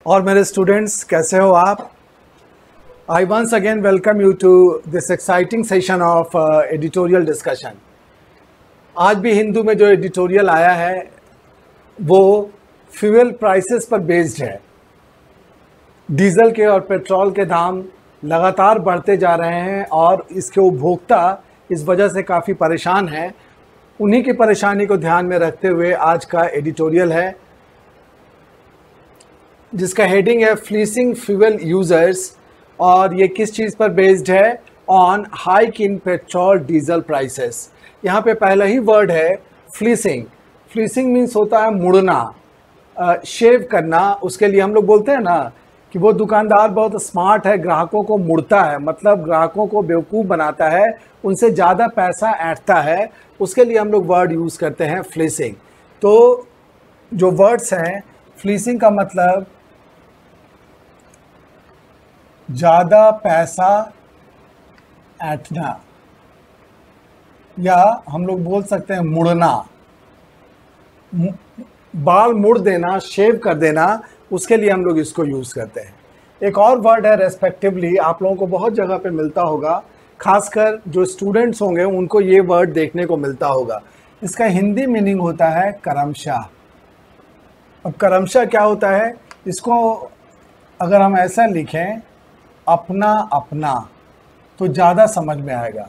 और मेरे स्टूडेंट्स कैसे हो आप? I once again welcome you to this exciting session of editorial discussion. आज भी हिंदू में जो एडिटोरियल आया है वो फ्यूल प्राइसेस पर बेस्ड है। डीजल के और पेट्रोल के दाम लगातार बढ़ते जा रहे हैं और इसके उपभोक्ता इस वजह से काफ़ी परेशान हैं। उन्हीं की परेशानी को ध्यान में रखते हुए आज का एडिटोरियल है जिसका हेडिंग है फ्लीसिंग फ्यूल यूजर्स। और ये किस चीज़ पर बेस्ड है? On hike in petrol diesel prices. यहाँ पे पहला ही वर्ड है फ्लीसिंग। फ्लीसिंग मीन्स होता है मुड़ना, शेव करना। उसके लिए हम लोग बोलते हैं ना कि वो दुकानदार बहुत स्मार्ट है, ग्राहकों को मुड़ता है, मतलब ग्राहकों को बेवकूफ़ बनाता है, उनसे ज़्यादा पैसा ऐंठता है। उसके लिए हम लोग वर्ड यूज़ करते हैं फ्लीसिंग। तो जो वर्ड्स हैं, फ्लीसिंग का मतलब ज़्यादा पैसा ऐंठना, या हम लोग बोल सकते हैं मुड़ना, बाल मुड़ देना, शेव कर देना। उसके लिए हम लोग इसको यूज़ करते हैं। एक और वर्ड है रेस्पेक्टिवली, आप लोगों को बहुत जगह पे मिलता होगा, खासकर जो स्टूडेंट्स होंगे उनको ये वर्ड देखने को मिलता होगा। इसका हिंदी मीनिंग होता है करमशा। अब करमशा क्या होता है? इसको अगर हम ऐसा लिखें अपना अपना तो ज़्यादा समझ में आएगा।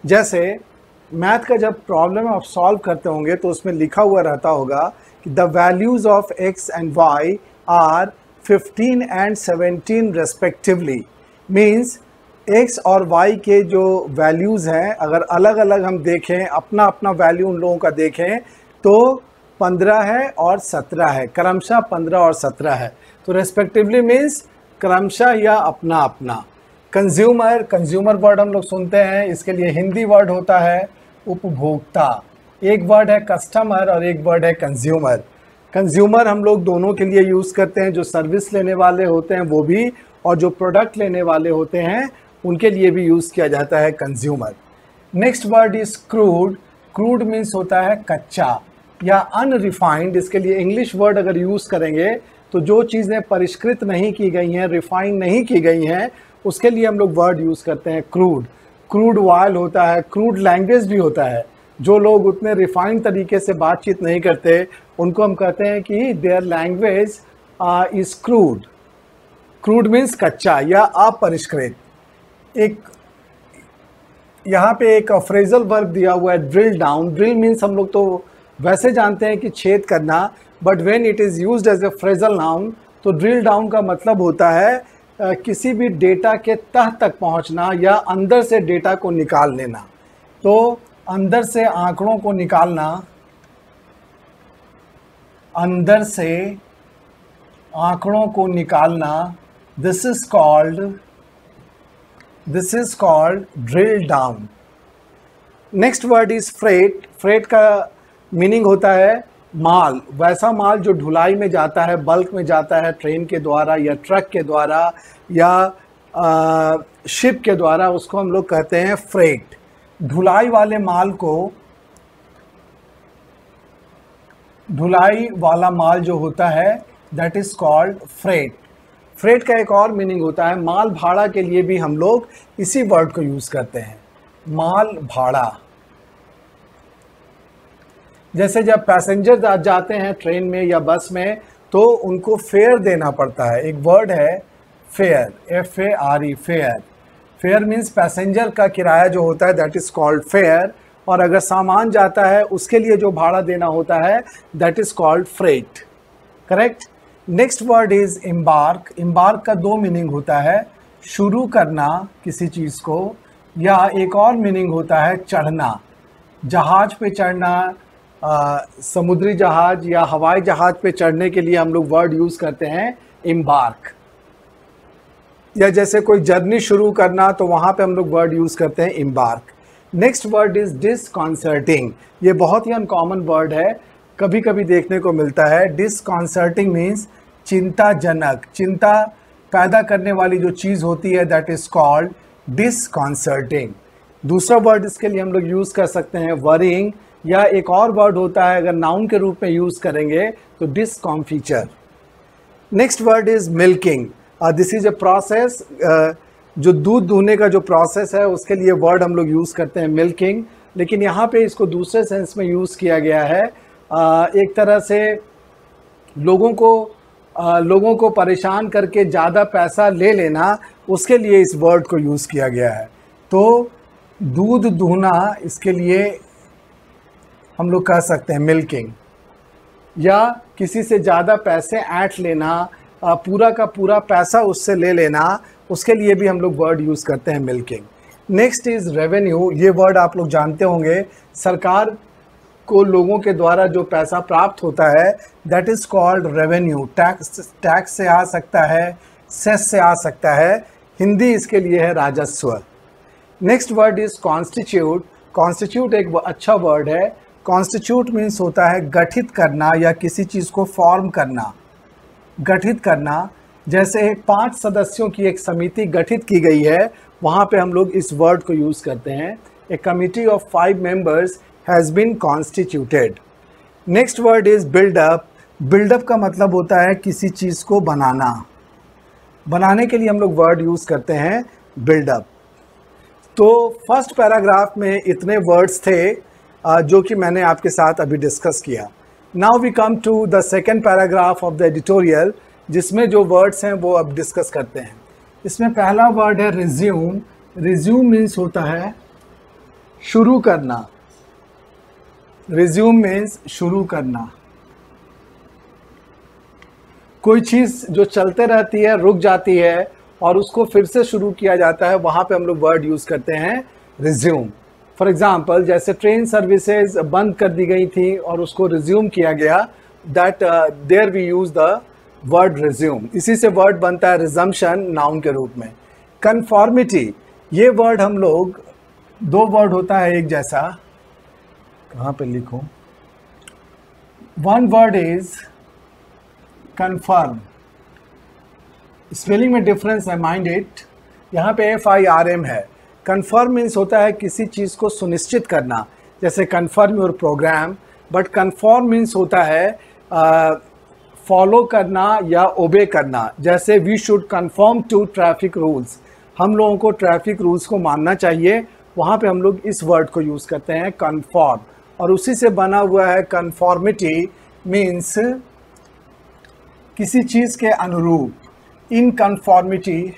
जैसे मैथ का जब प्रॉब्लम आप सॉल्व करते होंगे तो उसमें लिखा हुआ रहता होगा कि the values of x and y are 15 and 17 respectively. Means x और y के जो वैल्यूज़ हैं अगर अलग अलग हम देखें, अपना अपना वैल्यू उन लोगों का देखें तो 15 है और 17 है, क्रमशः 15 और 17 है। तो रेस्पेक्टिवली मीन्स क्रमशः या अपना अपना। कंज्यूमर, कंज्यूमर वर्ड हम लोग सुनते हैं, इसके लिए हिंदी वर्ड होता है उपभोक्ता। एक वर्ड है कस्टमर और एक वर्ड है कंज्यूमर। कंज्यूमर हम लोग दोनों के लिए यूज़ करते हैं, जो सर्विस लेने वाले होते हैं वो भी, और जो प्रोडक्ट लेने वाले होते हैं उनके लिए भी यूज़ किया जाता है consumer. Next word is crude. Crude means होता है कच्चा या अनरिफाइंड। इसके लिए इंग्लिश वर्ड अगर यूज़ करेंगे तो जो चीज़ें परिष्कृत नहीं की गई हैं, रिफाइन नहीं की गई हैं, उसके लिए हम लोग वर्ड यूज़ करते हैं क्रूड। क्रूड ऑयल होता है, क्रूड लैंग्वेज भी होता है। जो लोग उतने रिफाइंड तरीके से बातचीत नहीं करते उनको हम कहते हैं कि their language is crude. Crude means कच्चा या अपरिष्कृत। एक यहाँ पे एक फ्रेजल वर्ब दिया हुआ है ड्रिल डाउन। ड्रिल मीन्स हम लोग तो वैसे जानते हैं कि छेद करना, but when it is used as a phrasal noun तो ड्रिल डाउन का मतलब होता है किसी भी डेटा के तह तक पहुंचना या अंदर से डेटा को निकाल लेना। तो अंदर से आंकड़ों को निकालना, अंदर से आंकड़ों को निकालना, this is called drill down. Next word is freight. Freight का मीनिंग होता है माल, वैसा माल जो ढुलाई में जाता है, बल्क में जाता है, ट्रेन के द्वारा या ट्रक के द्वारा या शिप के द्वारा, उसको हम लोग कहते हैं फ्रेट। ढुलाई वाले माल को, ढुलाई वाला माल जो होता है that is called freight. Freight का एक और मीनिंग होता है माल भाड़ा। के लिए भी हम लोग इसी वर्ड को यूज़ करते हैं, माल भाड़ा। जैसे जब पैसेंजर जाते हैं ट्रेन में या बस में तो उनको फेयर देना पड़ता है। एक वर्ड है fair, FARE, fair. Fair means passenger का किराया जो होता है दैट इज़ कॉल्ड फेयर, और अगर सामान जाता है उसके लिए जो भाड़ा देना होता है that is called freight. Correct. Next word is embark. Embark का दो मीनिंग होता है, शुरू करना किसी चीज़ को, या एक और मीनिंग होता है चढ़ना। जहाज पे चढ़ना, समुद्री जहाज या हवाई जहाज पे चढ़ने के लिए हम लोग वर्ड यूज़ करते हैं एम्बार्क। या जैसे कोई जर्नी शुरू करना तो वहाँ पे हम लोग वर्ड यूज़ करते हैं embark. Next word is disconcerting. ये बहुत ही अनकॉमन वर्ड है, कभी कभी देखने को मिलता है। डिसकॉन्सर्टिंग मीन्स चिंताजनक, चिंता पैदा करने वाली जो चीज़ होती है दैट इज़ कॉल्ड डिसकॉन्सर्टिंग। दूसरा वर्ड इसके लिए हम लोग यूज़ कर सकते हैं वरिंग, या एक और वर्ड होता है अगर नाउन के रूप में यूज़ करेंगे तो discomfiture. Next word is milking. This is a process, जो दूध दूहने का जो प्रोसेस है उसके लिए वर्ड हम लोग यूज़ करते हैं मिल्किंग, लेकिन यहाँ पे इसको दूसरे सेंस में यूज़ किया गया है। एक तरह से लोगों को परेशान करके ज़्यादा पैसा ले लेना, उसके लिए इस वर्ड को यूज़ किया गया है। तो दूध दूहना, इसके लिए हम लोग कह सकते हैं मिल्किंग, या किसी से ज़्यादा पैसे ऐंठ लेना, पूरा का पूरा पैसा उससे ले लेना, उसके लिए भी हम लोग वर्ड यूज़ करते हैं मिल्किंग। Next is revenue. ये वर्ड आप लोग जानते होंगे, सरकार को लोगों के द्वारा जो पैसा प्राप्त होता है that is called revenue. Tax से आ सकता है, सेस से आ सकता है, हिंदी इसके लिए है राजस्व। Next word is constitute. Constitute एक अच्छा वर्ड है। कॉन्स्टिट्यूट मीन्स होता है गठित करना या किसी चीज़ को फॉर्म करना, गठित करना। जैसे 5 सदस्यों की एक समिति गठित की गई है, वहाँ पे हम लोग इस वर्ड को यूज़ करते हैं। A committee of 5 members has been constituted. Next word is buildup. Buildup का मतलब होता है किसी चीज़ को बनाना, बनाने के लिए हम लोग वर्ड यूज़ करते हैं बिल्डअप। तो फर्स्ट पैराग्राफ में इतने वर्ड्स थे जो कि मैंने आपके साथ अभी डिस्कस किया। Now we come to the second paragraph of the editorial, जिसमें जो वर्ड्स हैं वो अब डिस्कस करते हैं। इसमें पहला वर्ड है रिज्यूम। रिज्यूम मीन्स होता है शुरू करना। रिज्यूम मीन्स शुरू करना। कोई चीज़ जो चलते रहती है, रुक जाती है और उसको फिर से शुरू किया जाता है, वहाँ पे हम लोग वर्ड यूज़ करते हैं रिज्यूम। फॉर एग्जांपल, जैसे ट्रेन सर्विसेज बंद कर दी गई थी और उसको रिज्यूम किया गया, that there we use the word resume. इसी से वर्ड बनता है रिजम्पशन, नाउन के रूप में। कन्फॉर्मिटी, ये वर्ड हम लोग, 2 वर्ड होता है एक जैसा, कहाँ पे लिखूं? One word is confirm. Spelling में डिफरेंस है, माइंड इट। यहाँ पे FIRM है। कन्फर्म मीन्स होता है किसी चीज़ को सुनिश्चित करना, जैसे कन्फर्म योर प्रोग्राम। बट कन्फर्म मीन्स होता है फॉलो करना या ओबे करना। जैसे we should confirm to traffic rules, हम लोगों को ट्रैफिक रूल्स को मानना चाहिए, वहाँ पे हम लोग इस वर्ड को यूज़ करते हैं कन्फर्म। और उसी से बना हुआ है कन्फॉर्मिटी, मीन्स किसी चीज़ के अनुरूप। इन कन्फॉर्मिटी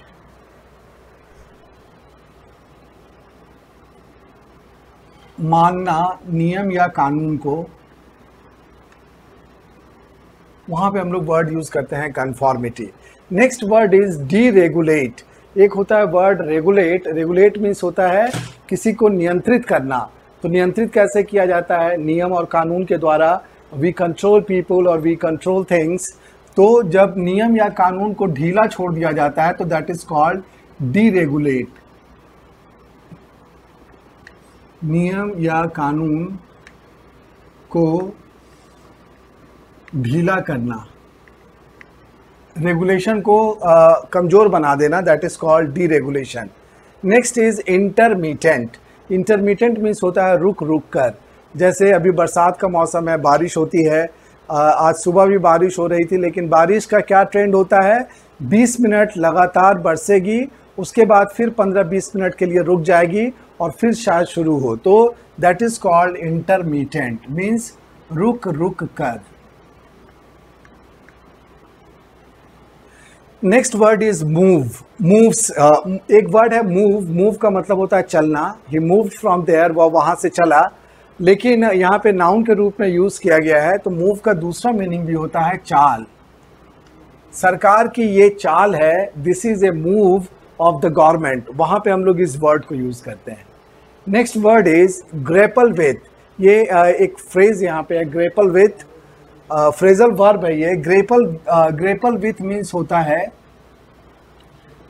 मानना नियम या कानून को, वहाँ पे हम लोग वर्ड यूज़ करते हैं conformity. Next word is deregulate. एक होता है वर्ड रेगुलेट। रेगुलेट मीन्स होता है किसी को नियंत्रित करना। तो नियंत्रित कैसे किया जाता है? नियम और कानून के द्वारा। वी कंट्रोल पीपल और वी कंट्रोल थिंग्स। तो जब नियम या कानून को ढीला छोड़ दिया जाता है तो दैट इज़ कॉल्ड डीरेगुलेट। नियम या कानून को ढीला करना, रेगुलेशन को कमज़ोर बना देना, that is called deregulation. Next is intermittent. Intermittent means होता है रुक रुक कर। जैसे अभी बरसात का मौसम है, बारिश होती है, आज सुबह भी बारिश हो रही थी, लेकिन बारिश का क्या ट्रेंड होता है? 20 मिनट लगातार बरसेगी, उसके बाद फिर 15-20 मिनट के लिए रुक जाएगी और फिर शायद शुरू हो। तो that is called intermittent, means रुक रुक कर। Next word is move. Moves, एक वर्ड है मूव। मूव का मतलब होता है चलना। ही मूव फ्रॉम देयर, वह वहाँ से चला, लेकिन यहाँ पे नाउन के रूप में यूज़ किया गया है। तो मूव का दूसरा मीनिंग भी होता है चाल। सरकार की ये चाल है, this is a move of the government, वहाँ पे हम लोग इस वर्ड को यूज़ करते हैं। Next word is grapple with. ये एक फ्रेज यहाँ पे है, ग्रेपल विथ, फ्रेजल वर्ब है ये। ग्रेपल विथ मीन्स होता है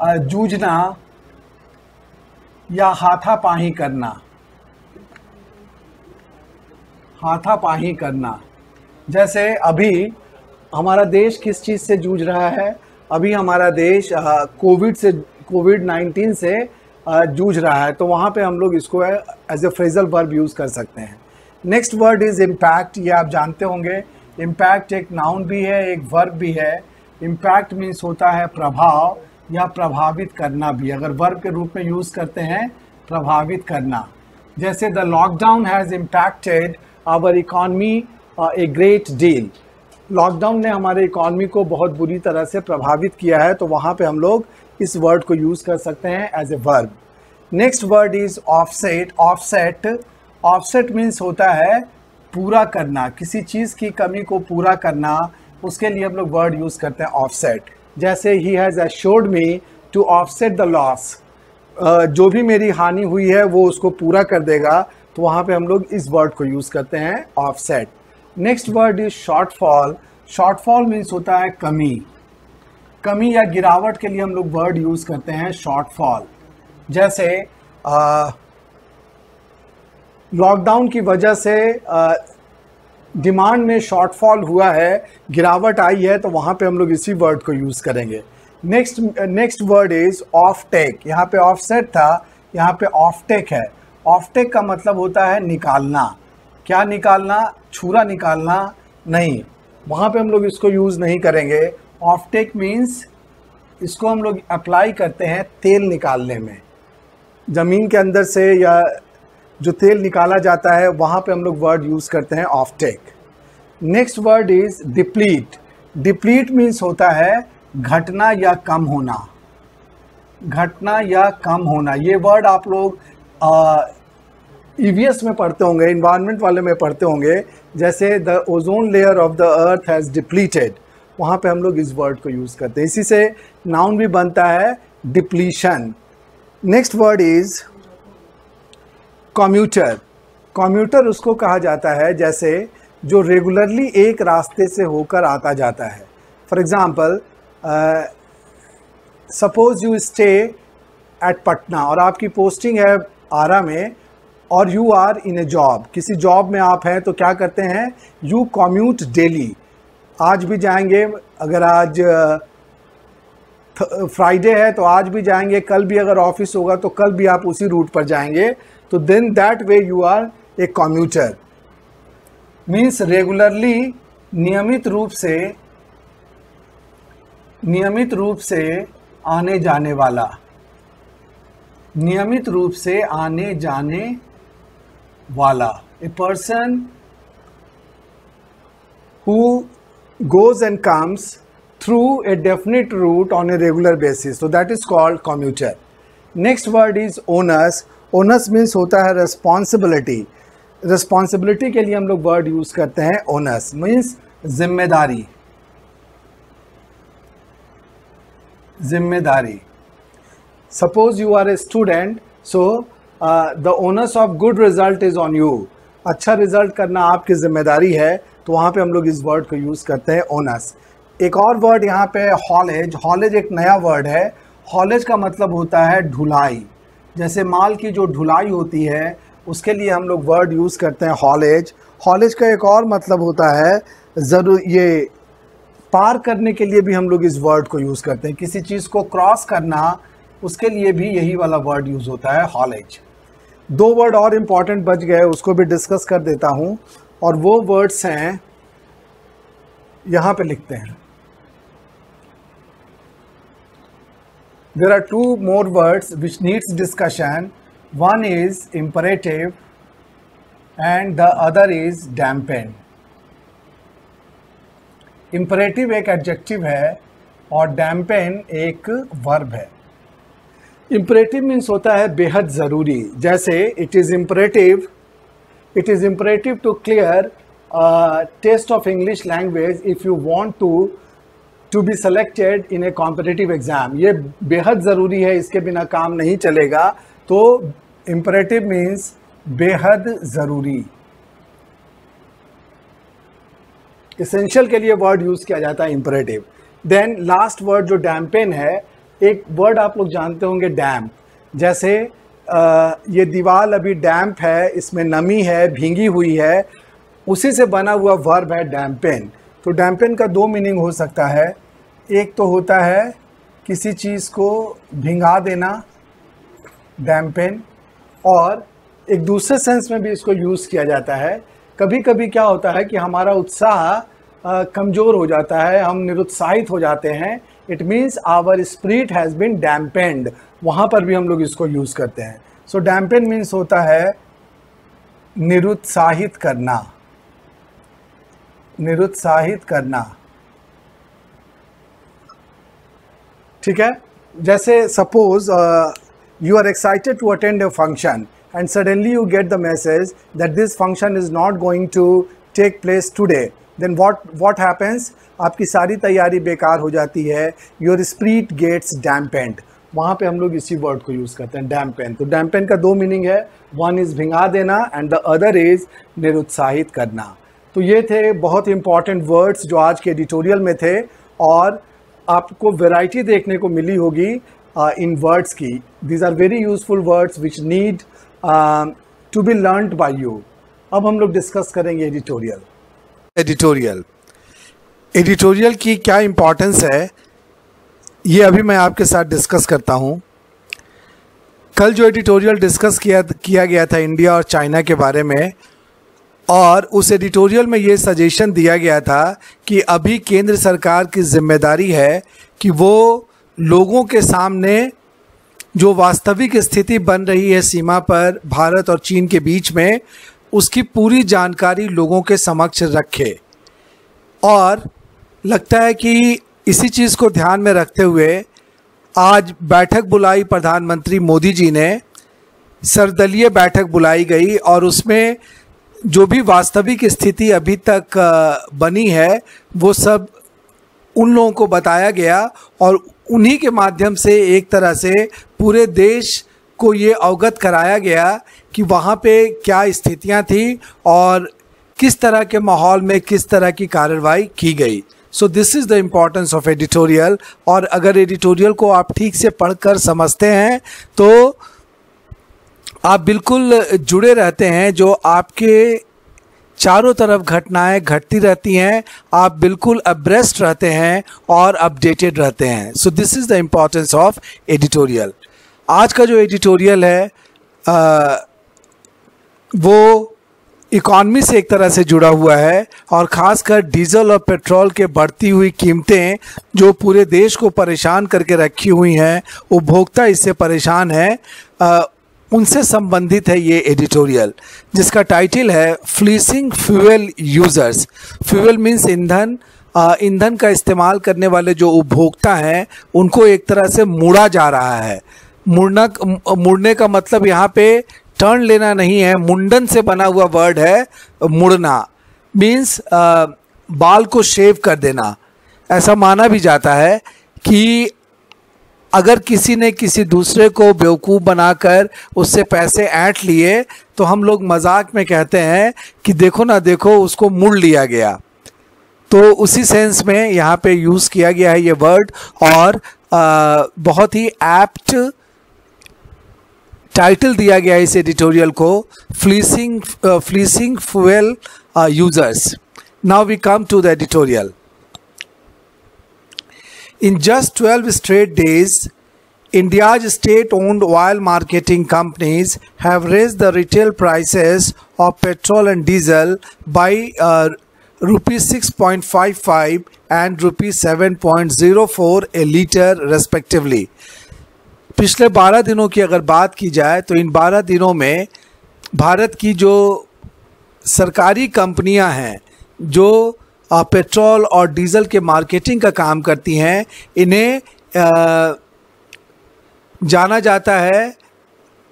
जूझना या हाथापाही करना। हाथापाही करना, जैसे अभी हमारा देश किस चीज़ से जूझ रहा है? अभी हमारा देश कोविड-19 से जूझ रहा है, तो वहाँ पे हम लोग इसको as a phrasal verb use कर सकते हैं। Next word is impact. ये आप जानते होंगे, इम्पैक्ट एक नाउन भी है, एक वर्ब भी है। इम्पैक्ट मीन्स होता है प्रभाव या प्रभावित करना भी, अगर वर्ब के रूप में यूज़ करते हैं प्रभावित करना। जैसे the lockdown has impacted our economy a great deal. Lockdown ने हमारे इकॉनमी को बहुत बुरी तरह से प्रभावित किया है, तो वहाँ पे हम लोग इस वर्ड को यूज़ कर सकते हैं as a verb. Next word is offset. Offset means होता है पूरा करना, किसी चीज़ की कमी को पूरा करना, उसके लिए हम लोग वर्ड यूज़ करते हैं ऑफसेट। जैसे ही has assured me to offset the loss, जो भी मेरी हानि हुई है वो उसको पूरा कर देगा, तो वहाँ पे हम लोग इस वर्ड को यूज़ करते हैं offset. Next word is shortfall. Shortfall means होता है कमी या गिरावट के लिए हम लोग वर्ड यूज़ करते हैं शॉर्टफॉल। जैसे लॉकडाउन की वजह से डिमांड में शॉर्टफॉल हुआ है, गिरावट आई है, तो वहाँ पे हम लोग इसी वर्ड को यूज़ करेंगे। Next word is offtake. यहाँ पे ऑफसेट था, यहाँ पे ऑफ टेक है। ऑफ टेक का मतलब होता है निकालना। क्या निकालना? छुरा निकालना नहीं, वहाँ पे हम लोग इसको यूज़ नहीं करेंगे। ऑफ टेक मीन्स इसको हम लोग अप्लाई करते हैं तेल निकालने में, ज़मीन के अंदर से या जो तेल निकाला जाता है वहाँ पे हम लोग वर्ड यूज़ करते हैं offtake. Next word is deplete. Deplete means होता है घटना या कम होना, घटना या कम होना। ये वर्ड आप लोग ईवीएस में पढ़ते होंगे, इन्वायरमेंट वाले में पढ़ते होंगे। जैसे the ozone layer of the earth has depleted, वहाँ पे हम लोग इस वर्ड को यूज़ करते हैं। इसी से नाउन भी बनता है depletion. Next word is commuter. Commuter उसको कहा जाता है जैसे जो रेगुलरली एक रास्ते से होकर आता जाता है। For example, suppose you stay at Patna और आपकी पोस्टिंग है आरा में, और you are in a job, किसी जॉब में आप हैं, तो क्या करते हैं? You commute daily. आज भी जाएंगे, अगर आज फ्राइडे है तो आज भी जाएंगे, कल भी अगर ऑफिस होगा तो कल भी आप उसी रूट पर जाएंगे, तो then that way you are a commuter. Means regularly, नियमित रूप से आने जाने वाला, नियमित रूप से आने जाने वाला। A person who goes and comes through a definite route on a regular basis, so that is called commuter. Next word is onus. Onus means होता है responsibility. Responsibility के लिए हम लोग word use करते हैं onus, means जिम्मेदारी, जिम्मेदारी। Suppose you are a student, so the onus of good result is on you. अच्छा रिजल्ट करना आपकी जिम्मेदारी है, तो वहाँ पे हम लोग इस वर्ड को यूज़ करते हैं ओनस। एक और वर्ड यहाँ पे हॉलेज। हॉलेज एक नया वर्ड है। हॉलेज का मतलब होता है ढुलाई। जैसे माल की जो ढुलाई होती है उसके लिए हम लोग वर्ड यूज़ करते हैं हॉलेज। हॉलेज का एक और मतलब होता है ये पार करने के लिए भी हम लोग इस वर्ड को यूज़ करते हैं। किसी चीज़ को क्रॉस करना, उसके लिए भी यही वाला वर्ड यूज़ होता है हॉलेज। दो वर्ड और इम्पॉर्टेंट बच गए, उसको भी डिस्कस कर देता हूँ, और वो वर्ड्स हैं, यहाँ पे लिखते हैं। There are two more words which needs discussion. One is imperative and the other is dampen. Imperative एक adjective है और dampen एक verb है। Imperative means होता है बेहद ज़रूरी। जैसे it is imperative to clear test of English language if you want to be selected in a competitive exam. ये बेहद ज़रूरी है, इसके बिना काम नहीं चलेगा। तो imperative means बेहद ज़रूरी। essential के लिए वर्ड यूज़ किया जाता है imperative। देन लास्ट वर्ड जो dampen है, एक वर्ड आप लोग जानते होंगे डैम्प। जैसे ये दीवार अभी डैम्प है, इसमें नमी है, भींगी हुई है, उसी से बना हुआ वर्ब है डैम्पेन। तो डैम्पेन का दो मीनिंग हो सकता है। एक तो होता है किसी चीज़ को भिंगा देना, डैम्पेन, और एक दूसरे सेंस में भी इसको यूज़ किया जाता है। कभी कभी क्या होता है कि हमारा उत्साह कमज़ोर हो जाता है, हम निरुत्साहित हो जाते हैं, it means our spirit has been dampened, वहाँ पर भी हम लोग इसको यूज़ करते हैं। सो डैम्पेन मीन्स होता है निरुत्साहित करना, निरुत्साहित करना, ठीक है। जैसे suppose you are excited to attend a function and suddenly you get the message that this function is not going to take place today, then what happens, आपकी सारी तैयारी बेकार हो जाती है, your spirit gets dampened। वहाँ पे हम लोग इसी वर्ड को यूज़ करते हैं, डैम्पेन। तो डैम्पेन का दो मीनिंग है, वन इज़ भिंगा देना एंड द अदर इज़ निरुत्साहित करना। तो ये थे बहुत इंपॉर्टेंट वर्ड्स जो आज के एडिटोरियल में थे, और आपको वैरायटी देखने को मिली होगी इन वर्ड्स की। These are very useful words which need to be learned by you. अब हम लोग डिस्कस करेंगे एडिटोरियल की क्या इम्पोर्टेंस है, ये अभी मैं आपके साथ डिस्कस करता हूँ। कल जो एडिटोरियल डिस्कस किया गया था इंडिया और चाइना के बारे में, और उस एडिटोरियल में ये सजेशन दिया गया था कि अभी केंद्र सरकार की जिम्मेदारी है कि वो लोगों के सामने जो वास्तविक स्थिति बन रही है सीमा पर भारत और चीन के बीच में, उसकी पूरी जानकारी लोगों के समक्ष रखे। और लगता है कि इसी चीज़ को ध्यान में रखते हुए आज बैठक बुलाई प्रधानमंत्री मोदी जी ने, सर्वदलीय बैठक बुलाई गई, और उसमें जो भी वास्तविक स्थिति अभी तक बनी है वो सब उन लोगों को बताया गया, और उन्हीं के माध्यम से एक तरह से पूरे देश को ये अवगत कराया गया कि वहाँ पे क्या स्थितियाँ थी और किस तरह के माहौल में किस तरह की कार्रवाई की गई। So this is the importance of editorial. और अगर एडिटोरियल को आप ठीक से पढ़कर समझते हैं तो आप बिल्कुल जुड़े रहते हैं, जो आपके चारों तरफ घटनाएं घटती रहती हैं, आप बिल्कुल अब्रेस्ट रहते हैं और अपडेटेड रहते हैं। So this is the importance of editorial. आज का जो एडिटोरियल है वो इकॉनमी से एक तरह से जुड़ा हुआ है, और ख़ासकर डीजल और पेट्रोल के बढ़ती हुई कीमतें जो पूरे देश को परेशान करके रखी हुई हैं, उपभोक्ता इससे परेशान है, उनसे संबंधित है ये एडिटोरियल, जिसका टाइटल है फ्लीसिंग फ्यूल यूज़र्स। फ्यूल मीन्स ईंधन। ईंधन का इस्तेमाल करने वाले जो उपभोक्ता हैं उनको एक तरह से मुड़ा जा रहा है। मुड़ने का मतलब यहाँ पे टर्न लेना नहीं है, मुंडन से बना हुआ वर्ड है मुड़ना। मीन्स बाल को शेव कर देना। ऐसा माना भी जाता है कि अगर किसी ने किसी दूसरे को बेवकूफ़ बनाकर उससे पैसे ऐंठ लिए तो हम लोग मजाक में कहते हैं कि देखो ना देखो उसको मुड़ लिया गया। तो उसी सेंस में यहाँ पे यूज़ किया गया है ये वर्ड, और बहुत ही एप्ट टाइटल दिया गया है इस एडिटोरियल को, fleecing fuel users. Now we come to the editorial. In just 12 straight days, India's state-owned oil marketing companies have raised the retail prices of petrol and diesel by rupees 6.55 and rupees 7.04 a liter respectively. पिछले 12 दिनों की अगर बात की जाए तो इन 12 दिनों में भारत की जो सरकारी कंपनियां हैं जो पेट्रोल और डीज़ल के मार्केटिंग का काम करती हैं, इन्हें जाना जाता है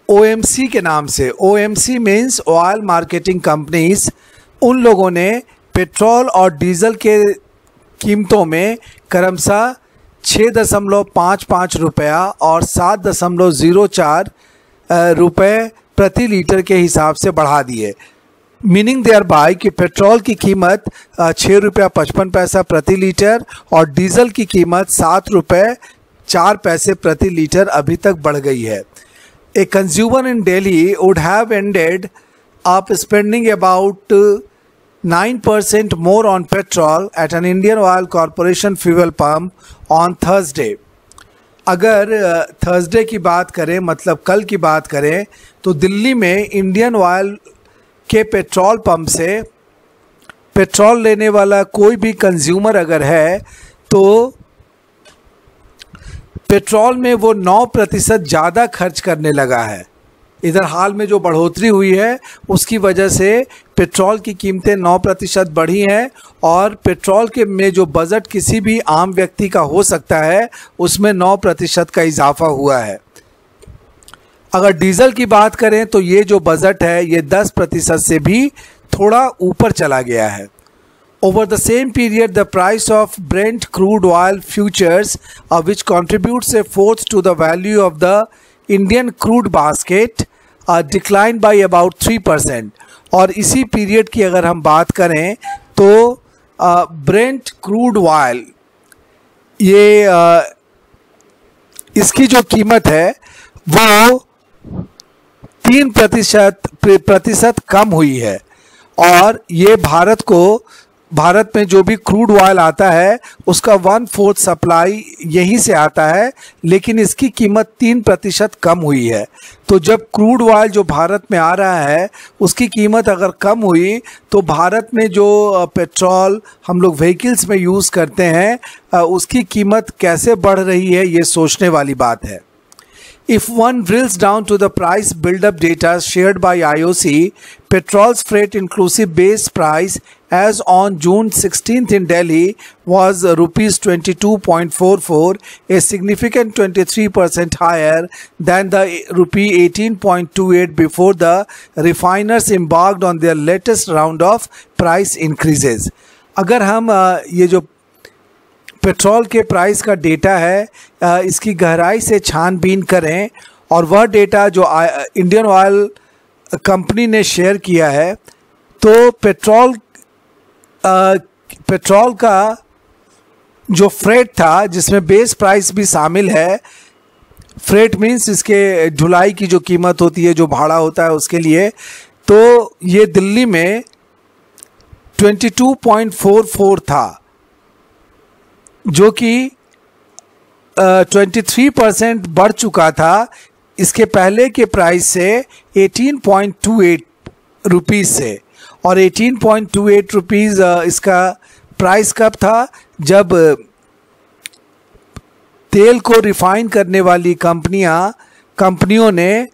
OMC के नाम से। OMC means oil marketing companies. उन लोगों ने पेट्रोल और डीज़ल के कीमतों में क्रमशः 6.55 रुपया और 7.04 रुपये प्रति लीटर के हिसाब से बढ़ा दिए। मीनिंग देयर बाय कि पेट्रोल की कीमत 6 रुपया 55 पैसा प्रति लीटर और डीजल की कीमत 7 रुपये 4 पैसे प्रति लीटर अभी तक बढ़ गई है। A consumer in Delhi would have ended up spending about 9% more on petrol at an Indian Oil Corporation fuel pump on Thursday. अगर थर्सडे की बात करें, मतलब कल की बात करें, तो दिल्ली में इंडियन ऑयल के पेट्रोल पंप से पेट्रोल लेने वाला कोई भी कंज्यूमर अगर है तो पेट्रोल में वो 9% ज़्यादा खर्च करने लगा है। इधर हाल में जो बढ़ोतरी हुई है उसकी वजह से पेट्रोल की कीमतें 9% बढ़ी हैं और पेट्रोल के में जो बजट किसी भी आम व्यक्ति का हो सकता है उसमें 9% का इजाफा हुआ है। अगर डीजल की बात करें तो ये जो बजट है ये 10% से भी थोड़ा ऊपर चला गया है। Over the same period, the price of Brent crude oil futures, which contributes a fourth to the value of the Indian crude basket, declined by about 3%. और इसी पीरियड की अगर हम बात करें तो Brent crude oil ये इसकी जो कीमत है वो 3% कम हुई है और ये भारत में जो भी क्रूड ऑयल आता है उसका 1/4 सप्लाई यहीं से आता है, लेकिन इसकी कीमत 3% कम हुई है। तो जब क्रूड ऑयल जो भारत में आ रहा है उसकी कीमत अगर कम हुई तो भारत में जो पेट्रोल हम लोग व्हीकल्स में यूज़ करते हैं उसकी कीमत कैसे बढ़ रही है ये सोचने वाली बात है। If one drills down to the price build-up data shared by IOC, petrol's freight inclusive base price as on June 16th in Delhi was rupees 22.44, a significant 23% higher than the rupee 18.28 before the refiners embarked on their latest round of price increases. अगर हम ये जो petrol के price का data है इसकी गहराई से छानबीन करें और वह डेटा जो इंडियन ऑयल कंपनी ने शेयर किया है तो पेट्रोल का जो फ्रेट था जिसमें बेस प्राइस भी शामिल है, फ्रेट मीन्स इसके ढुलाई की जो कीमत होती है, जो भाड़ा होता है उसके लिए, तो ये दिल्ली में 22.44 था जो कि 23% बढ़ चुका था इसके पहले के प्राइस से 18.28 रुपीज़ से। और 18.28 रुपीज़ इसका प्राइस कब था जब तेल को रिफाइन करने वाली कंपनियों ने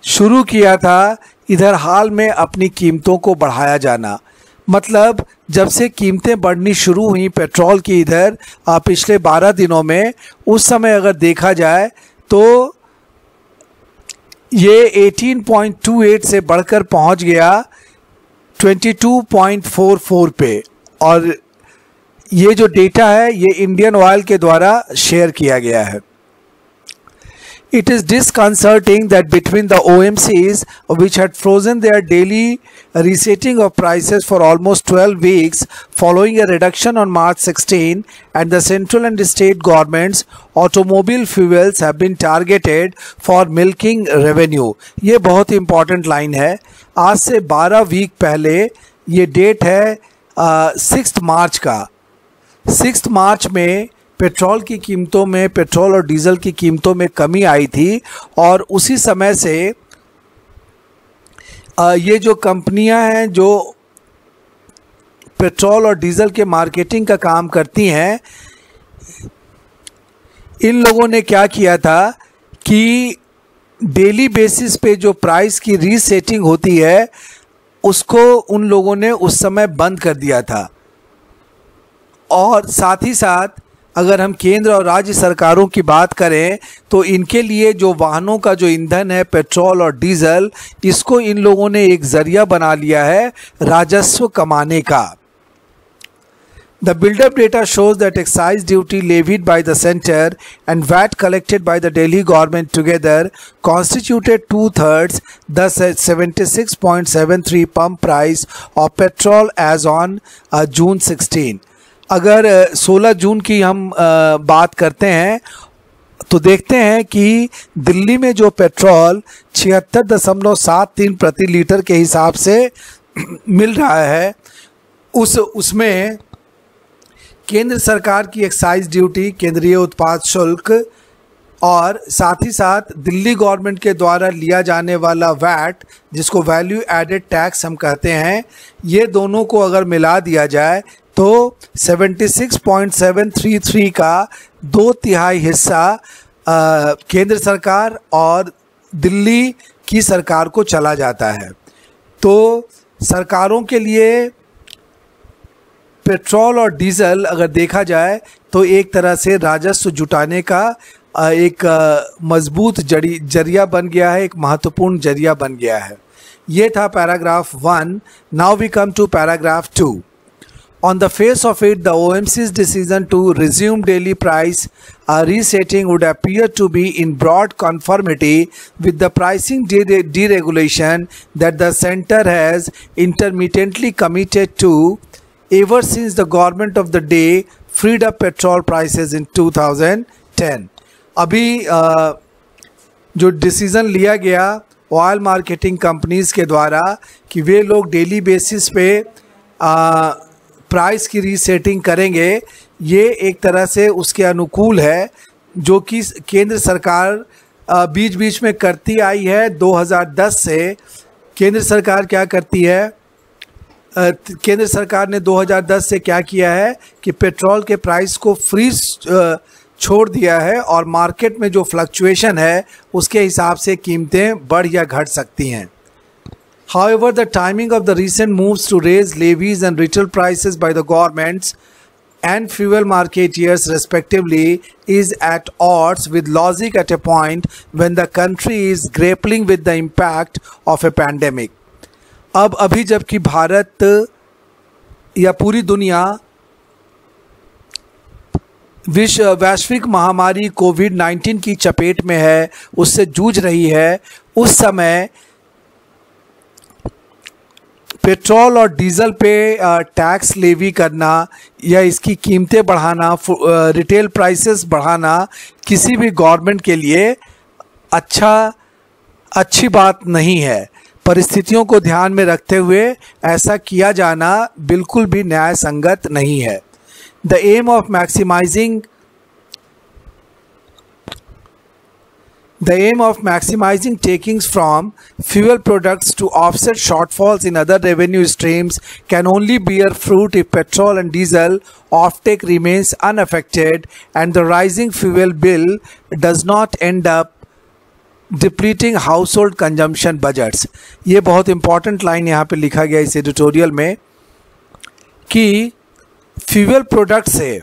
शुरू किया था इधर हाल में अपनी कीमतों को बढ़ाया जाना। मतलब जब से कीमतें बढ़नी शुरू हुई पेट्रोल की इधर पिछले 12 दिनों में, उस समय अगर देखा जाए तो ये 18.28 से बढ़कर पहुंच गया 22.44 पे। और ये जो डेटा है ये इंडियन ऑयल के द्वारा शेयर किया गया है। It is disconcerting that between the OMCs, which had frozen their daily resetting of prices for almost 12 weeks following a reduction on March 16, and the central and state governments, automobile fuels have been targeted for milking revenue. ये बहुत important line है। आज से 12 week पहले ये date है 6 मार्च का। 6 मार्च में पेट्रोल की कीमतों में, पेट्रोल और डीजल की कीमतों में कमी आई थी और उसी समय से ये जो कंपनियां हैं जो पेट्रोल और डीजल के मार्केटिंग का काम करती हैं, इन लोगों ने क्या किया था कि डेली बेसिस पे जो प्राइस की रीसेटिंग होती है उसको उन लोगों ने उस समय बंद कर दिया था। और साथ ही साथ अगर हम केंद्र और राज्य सरकारों की बात करें तो इनके लिए जो वाहनों का जो ईंधन है पेट्रोल और डीजल, इसको इन लोगों ने एक जरिया बना लिया है राजस्व कमाने का। The build-up data shows that excise duty levied by the center and VAT collected by the Delhi government together constituted 2/3 the 76.73 pump price of petrol as on June 16। अगर 16 जून की हम बात करते हैं तो देखते हैं कि दिल्ली में जो पेट्रोल 76.73 प्रति लीटर के हिसाब से मिल रहा है उसमें केंद्र सरकार की एक्साइज ड्यूटी, केंद्रीय उत्पाद शुल्क और साथ ही साथ दिल्ली गवर्नमेंट के द्वारा लिया जाने वाला वैट, जिसको वैल्यू एडेड टैक्स हम कहते हैं, ये दोनों को अगर मिला दिया जाए तो 76.733 का 2/3 हिस्सा केंद्र सरकार और दिल्ली की सरकार को चला जाता है। तो सरकारों के लिए पेट्रोल और डीजल अगर देखा जाए तो एक तरह से राजस्व जुटाने का एक मजबूत जरिया बन गया है, एक महत्वपूर्ण जरिया बन गया है। ये था paragraph 1। Now we come to paragraph 2। On the face of it, the OMC's decision to resume daily price resetting would appear to be in broad conformity with the pricing deregulation that the center has intermittently committed to ever since the government of the day freed up petrol prices in 2010. अभी जो decision लिया गया oil marketing companies के द्वारा कि वे लोग daily basis पे price की रीसेटिंग करेंगे, ये एक तरह से उसके अनुकूल है, जो कि केंद्र सरकार बीच बीच में करती आई है। 2010 से केंद्र सरकार क्या करती है, केंद्र सरकार ने 2010 से क्या किया है कि पेट्रोल के प्राइस को फ्रीज छोड़ दिया है और मार्केट में जो फ्लक्चुएशन है उसके हिसाब से कीमतें बढ़ या घट सकती हैं। However, the timing of the recent moves to raise levies and retail prices by the governments and fuel marketeers respectively is at odds with logic at a point when the country is grappling with the impact of a pandemic. अब अभी जबकि भारत या पूरी दुनिया वैश्विक महामारी कोविड-19 की चपेट में है, उससे जूझ रही है, उस समय पेट्रोल और डीज़ल पे टैक्स लेवी करना या इसकी कीमतें बढ़ाना, रिटेल प्राइसेस बढ़ाना किसी भी गवर्नमेंट के लिए अच्छी बात नहीं है। परिस्थितियों को ध्यान में रखते हुए ऐसा किया जाना बिल्कुल भी न्याय संगत नहीं है। The aim of maximizing takings from fuel products to offset shortfalls in other revenue streams can only bear fruit if petrol and diesel offtake remains unaffected and the rising fuel bill does not end up depleting household consumption budgets. ये बहुत important line यहाँ पे लिखा गया इस editorial में कि fuel product से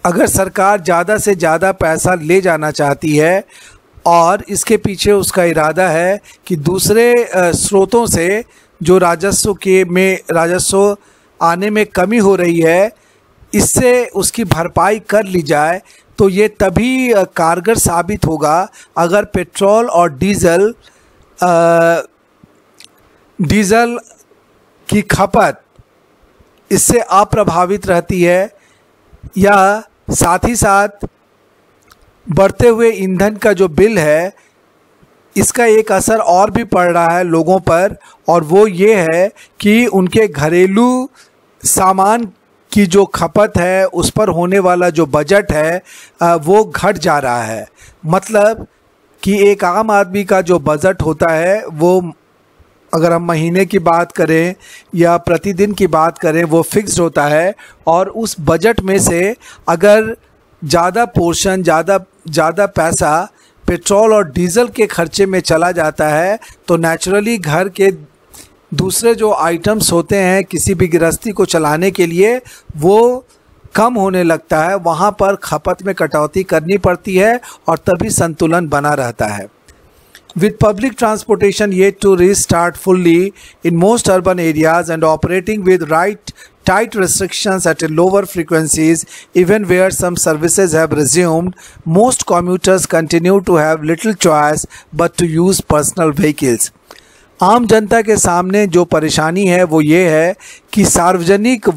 अगर सरकार ज़्यादा से ज़्यादा पैसा ले जाना चाहती है और इसके पीछे उसका इरादा है कि दूसरे स्रोतों से जो राजस्व आने में कमी हो रही है, इससे उसकी भरपाई कर ली जाए, तो ये तभी कारगर साबित होगा अगर पेट्रोल और डीज़ल की खपत इससे अप्रभावित रहती है या साथ ही साथ बढ़ते हुए ईंधन का जो बिल है इसका एक असर और भी पड़ रहा है लोगों पर, और वो ये है कि उनके घरेलू सामान की जो खपत है उस पर होने वाला जो बजट है वो घट जा रहा है। मतलब कि एक आम आदमी का जो बजट होता है वो, अगर हम महीने की बात करें या प्रतिदिन की बात करें, वो फिक्स्ड होता है, और उस बजट में से अगर ज़्यादा पोर्शन ज़्यादा पैसा पेट्रोल और डीज़ल के खर्चे में चला जाता है तो नेचुरली घर के दूसरे जो आइटम्स होते हैं किसी भी गृहस्थी को चलाने के लिए वो कम होने लगता है, वहाँ पर खपत में कटौती करनी पड़ती है और तभी संतुलन बना रहता है। With public transportation yet to restart fully in most urban areas and operating with tight restrictions at lower frequencies, even where some services have resumed, most commuters continue to have little choice but to use personal vehicles. आम जनता के सामने जो परेशानी है वो ये है कि सार्वजनिक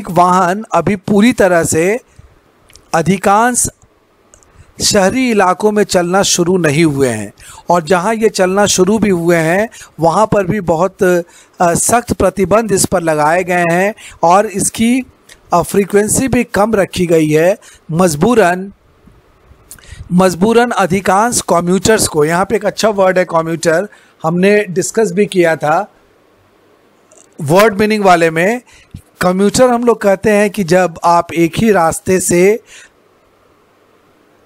वाहन अभी पूरी तरह से अधिकांश शहरी इलाकों में चलना शुरू नहीं हुए हैं, और जहां ये चलना शुरू भी हुए हैं वहां पर भी बहुत सख्त प्रतिबंध इस पर लगाए गए हैं और इसकी फ्रीक्वेंसी भी कम रखी गई है। मजबूरन मजबूरन अधिकांश कम्यूटर्स को, यहाँ पे एक अच्छा वर्ड है कम्यूटर, हमने डिस्कस भी किया था वर्ड मीनिंग वाले में। कम्यूटर हम लोग कहते हैं कि जब आप एक ही रास्ते से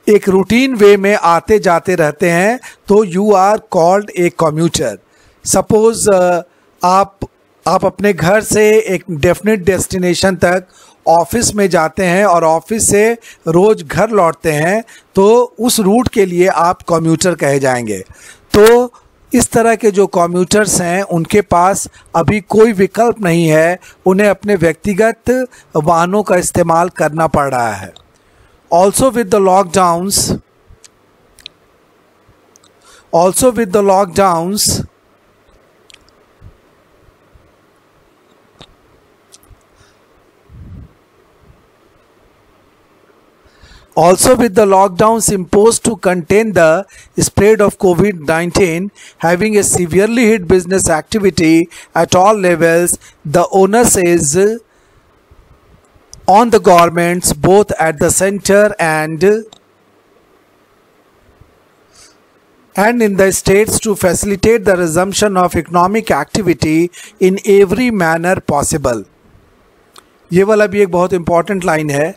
एक रूटीन वे में आते जाते रहते हैं तो you are called a commuter. Suppose आप अपने घर से एक डेफिनेट डेस्टिनेशन तक ऑफिस में जाते हैं और ऑफिस से रोज़ घर लौटते हैं, तो उस रूट के लिए आप कम्यूटर कहे जाएंगे। तो इस तरह के जो कम्यूटर्स हैं उनके पास अभी कोई विकल्प नहीं है, उन्हें अपने व्यक्तिगत वाहनों का इस्तेमाल करना पड़ रहा है। Also with the lockdowns, also with the lockdowns, imposed to contain the spread of COVID-19, having a severely hit business activity at all levels, the onus is on the governments both at the center and in the states to facilitate the resumption of economic activity in every manner possible। ये वाला भी एक बहुत important line है।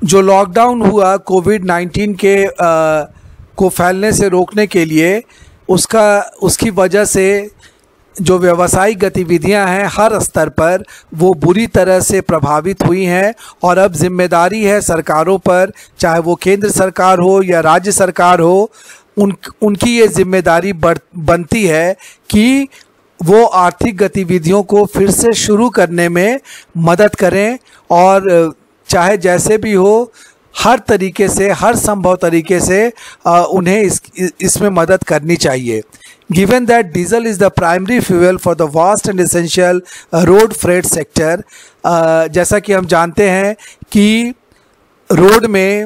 जो lockdown हुआ कोविड-19 के को फैलने से रोकने के लिए, उसकी वजह से जो व्यावसायिक गतिविधियां हैं हर स्तर पर वो बुरी तरह से प्रभावित हुई हैं। और अब जिम्मेदारी है सरकारों पर, चाहे वो केंद्र सरकार हो या राज्य सरकार हो, उनकी ये जिम्मेदारी बनती है कि वो आर्थिक गतिविधियों को फिर से शुरू करने में मदद करें, और चाहे जैसे भी हो हर तरीके से, हर संभव तरीके से उन्हें इसमें मदद करनी चाहिए। Given that diesel is the primary fuel for the vast and essential road freight sector, जैसा कि हम जानते हैं कि रोड में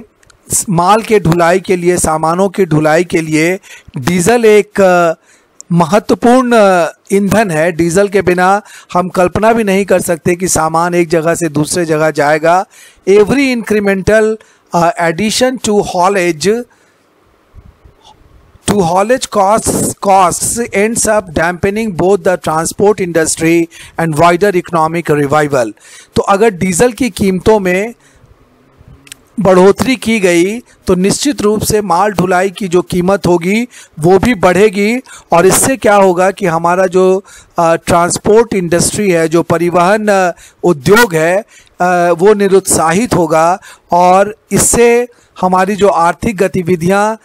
माल के ढुलाई के लिए, सामानों की ढुलाई के लिए डीजल एक महत्वपूर्ण ईंधन है। डीजल के बिना हम कल्पना भी नहीं कर सकते कि सामान एक जगह से दूसरे जगह जाएगा। Every incremental addition to haulage costs ends up dampening both the transport industry and wider economic revival। तो अगर डीजल की कीमतों में बढ़ोतरी की गई तो निश्चित रूप से माल ढुलाई की जो कीमत होगी वो भी बढ़ेगी, और इससे क्या होगा कि हमारा जो ट्रांसपोर्ट इंडस्ट्री है, जो परिवहन उद्योग है, वो निरुत्साहित होगा, और इससे हमारी जो आर्थिक गतिविधियां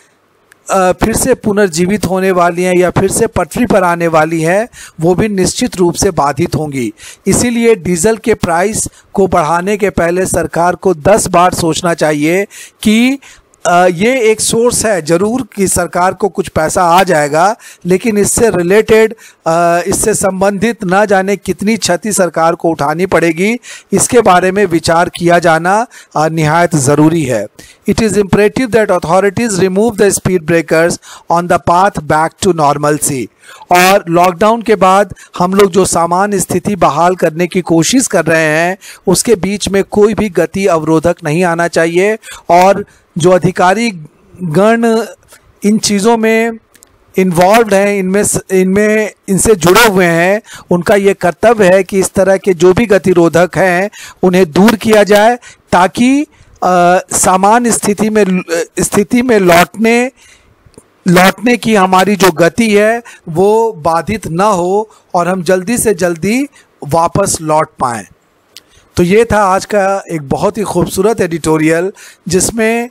फिर से पुनर्जीवित होने वाली हैं या फिर से पटरी पर आने वाली हैं, वो भी निश्चित रूप से बाधित होंगी। इसीलिए डीजल के प्राइस को बढ़ाने के पहले सरकार को 10 बार सोचना चाहिए कि ये एक सोर्स है, ज़रूर कि सरकार को कुछ पैसा आ जाएगा, लेकिन इससे रिलेटेड, इससे संबंधित ना जाने कितनी क्षति सरकार को उठानी पड़ेगी, इसके बारे में विचार किया जाना निहायत ज़रूरी है। It is imperative that authorities remove the speed breakers on the path back to normalcy. और लॉकडाउन के बाद हम लोग जो सामान्य स्थिति बहाल करने की कोशिश कर रहे हैं, उसके बीच में कोई भी गति अवरोधक नहीं आना चाहिए, और जो अधिकारी गण इन चीज़ों में इन्वॉल्व हैं, इनसे जुड़े हुए हैं, उनका ये कर्तव्य है कि इस तरह के जो भी गतिरोधक हैं उन्हें दूर किया जाए, ताकि सामान्य स्थिति में लौटने की हमारी जो गति है वो बाधित ना हो और हम जल्दी से जल्दी वापस लौट पाएँ। तो ये था आज का एक बहुत ही खूबसूरत एडिटोरियल, जिसमें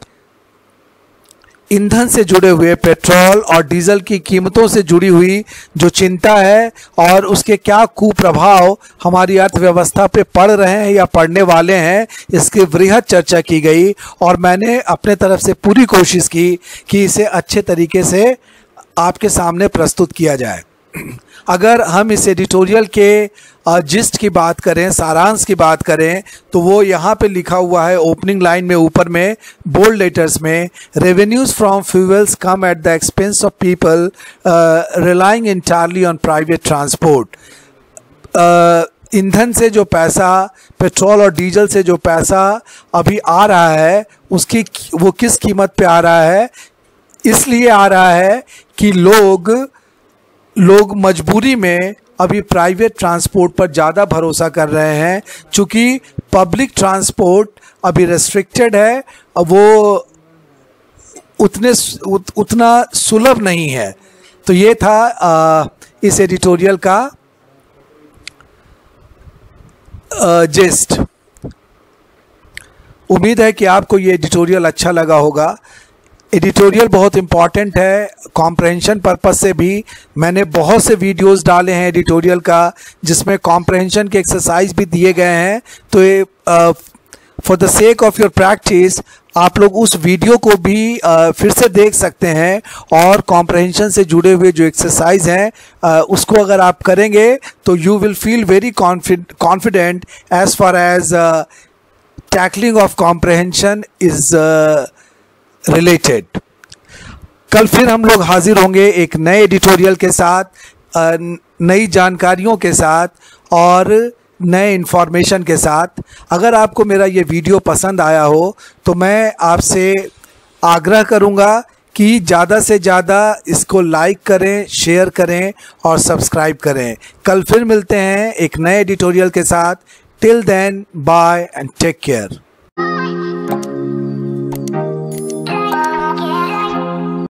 ईंधन से जुड़े हुए पेट्रोल और डीजल की कीमतों से जुड़ी हुई जो चिंता है और उसके क्या कुप्रभाव हमारी अर्थव्यवस्था पे पड़ रहे हैं या पड़ने वाले हैं, इसकी वृहद चर्चा की गई, और मैंने अपने तरफ से पूरी कोशिश की कि इसे अच्छे तरीके से आपके सामने प्रस्तुत किया जाए। अगर हम इस एडिटोरियल के जिस्ट की बात करें, सारांश की बात करें, तो वो यहाँ पे लिखा हुआ है ओपनिंग लाइन में ऊपर में बोल्ड लेटर्स में, revenues from fuels come at the expense of people relying entirely on private transport. ईंधन से जो पैसा, पेट्रोल और डीजल से जो पैसा अभी आ रहा है उसकी वो किस कीमत पे आ रहा है? इसलिए आ रहा है कि लोग मजबूरी में अभी प्राइवेट ट्रांसपोर्ट पर ज़्यादा भरोसा कर रहे हैं, चूँकि पब्लिक ट्रांसपोर्ट अभी रेस्ट्रिक्टेड है, वो उतना सुलभ नहीं है। तो ये था इस एडिटोरियल का जिस्ट। उम्मीद है कि आपको ये एडिटोरियल अच्छा लगा होगा। एडिटोरियल बहुत इम्पॉर्टेंट है कॉम्प्रहेंशन पर्पस से भी। मैंने बहुत से वीडियोस डाले हैं एडिटोरियल का जिसमें कॉम्प्रहेंशन के एक्सरसाइज भी दिए गए हैं। तो ये for the sake of your practice आप लोग उस वीडियो को भी फिर से देख सकते हैं, और कॉम्प्रहेंशन से जुड़े हुए जो एक्सरसाइज हैं उसको अगर आप करेंगे तो you will feel very confident as far as tackling of comprehension is related. कल फिर हम लोग हाजिर होंगे एक नए एडिटोरियल के साथ, नई जानकारियों के साथ और नए इन्फॉर्मेशन के साथ। अगर आपको मेरा ये वीडियो पसंद आया हो तो मैं आपसे आग्रह करूँगा कि ज़्यादा से ज़्यादा इसको लाइक करें, शेयर करें और सब्सक्राइब करें। कल फिर मिलते हैं एक नए एडिटोरियल के साथ। Till then, bye and take care.